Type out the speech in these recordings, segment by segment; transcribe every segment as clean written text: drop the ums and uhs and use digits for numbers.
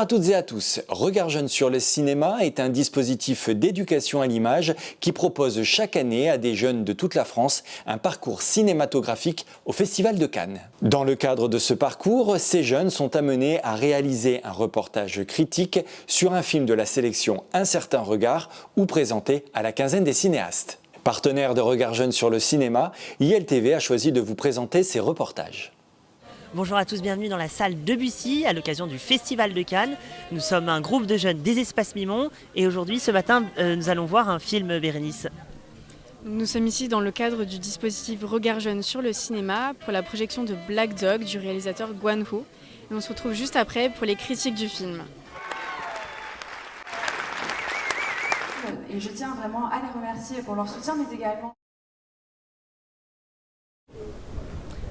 à toutes et à tous. Regard Jeune sur le cinéma est un dispositif d'éducation à l'image qui propose chaque année à des jeunes de toute la France un parcours cinématographique au Festival de Cannes. Dans le cadre de ce parcours, ces jeunes sont amenés à réaliser un reportage critique sur un film de la sélection Un certain regard ou présenté à la quinzaine des cinéastes. Partenaire de Regard Jeune sur le cinéma, ILTV a choisi de vous présenter ces reportages. Bonjour à tous, bienvenue dans la salle Debussy à l'occasion du Festival de Cannes. Nous sommes un groupe de jeunes des Espaces Mimons et aujourd'hui, ce matin, nous allons voir un film, Bérénice. Nous sommes ici dans le cadre du dispositif Regard Jeune sur le cinéma pour la projection de Black Dog du réalisateur Guan Hu. Et on se retrouve juste après pour les critiques du film. Et je tiens vraiment à les remercier pour leur soutien, mais également...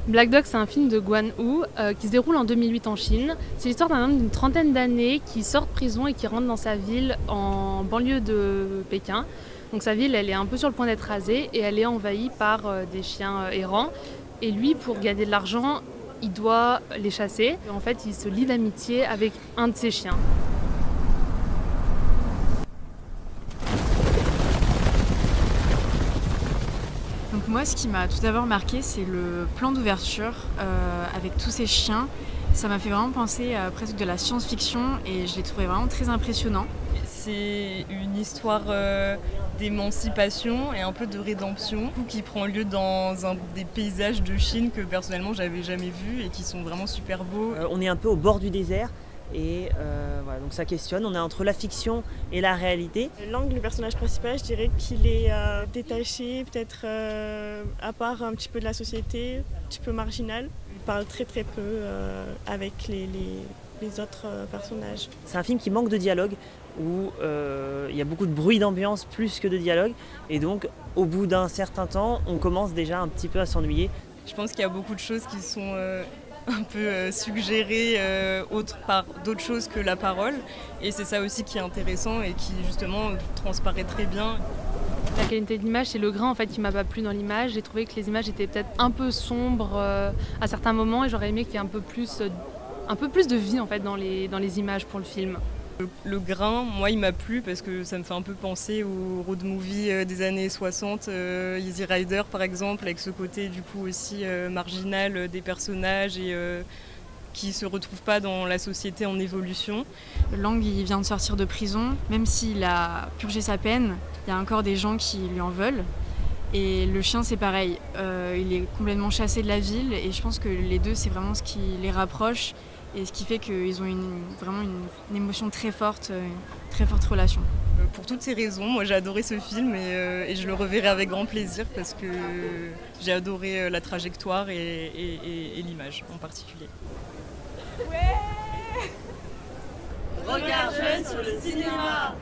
Black Dog, c'est un film de Guan Hu qui se déroule en 2008 en Chine. C'est l'histoire d'un homme d'une trentaine d'années qui sort de prison et qui rentre dans sa ville en banlieue de Pékin. Donc sa ville, elle est un peu sur le point d'être rasée et elle est envahie par des chiens errants. Et lui, pour gagner de l'argent, il doit les chasser. Et en fait, il se lie d'amitié avec un de ces chiens. Donc moi, ce qui m'a tout d'abord marqué, c'est le plan d'ouverture avec tous ces chiens. Ça m'a fait vraiment penser à presque de la science-fiction et je l'ai trouvé vraiment très impressionnant. C'est une histoire d'émancipation et un peu de rédemption qui prend lieu dans des paysages de Chine que personnellement j'avais jamais vus et qui sont vraiment super beaux. On est un peu au bord du désert et voilà, donc ça questionne. On est entre la fiction et la réalité. Lang, le personnage principal, je dirais qu'il est détaché, peut-être à part un petit peu de la société, un petit peu marginal. Il parle très très peu avec les autres personnages. C'est un film qui manque de dialogue, où il y a beaucoup de bruit d'ambiance plus que de dialogue. Et donc, au bout d'un certain temps, on commence déjà un petit peu à s'ennuyer. Je pense qu'il y a beaucoup de choses qui sont un peu suggérées par d'autres choses que la parole. Et c'est ça aussi qui est intéressant et qui justement transparaît très bien. La qualité de l'image, c'est le grain en fait qui m'a pas plu dans l'image. J'ai trouvé que les images étaient peut-être un peu sombres à certains moments et j'aurais aimé qu'il y ait un peu plus de vie en fait dans les images pour le film. Le grain, moi, il m'a plu parce que ça me fait un peu penser aux road movies des années 60, Easy Rider par exemple, avec ce côté du coup aussi marginal des personnages et qui ne se retrouvent pas dans la société en évolution. Lang, il vient de sortir de prison, même s'il a purgé sa peine, il y a encore des gens qui lui en veulent. Et le chien, c'est pareil, il est complètement chassé de la ville et je pense que les deux, c'est vraiment ce qui les rapproche. Et ce qui fait qu'ils ont vraiment une émotion très forte, une très forte relation. Pour toutes ces raisons, moi j'ai adoré ce film et je le reverrai avec grand plaisir parce que j'ai adoré la trajectoire et l'image en particulier. Ouais. Regard Jeune sur le cinéma.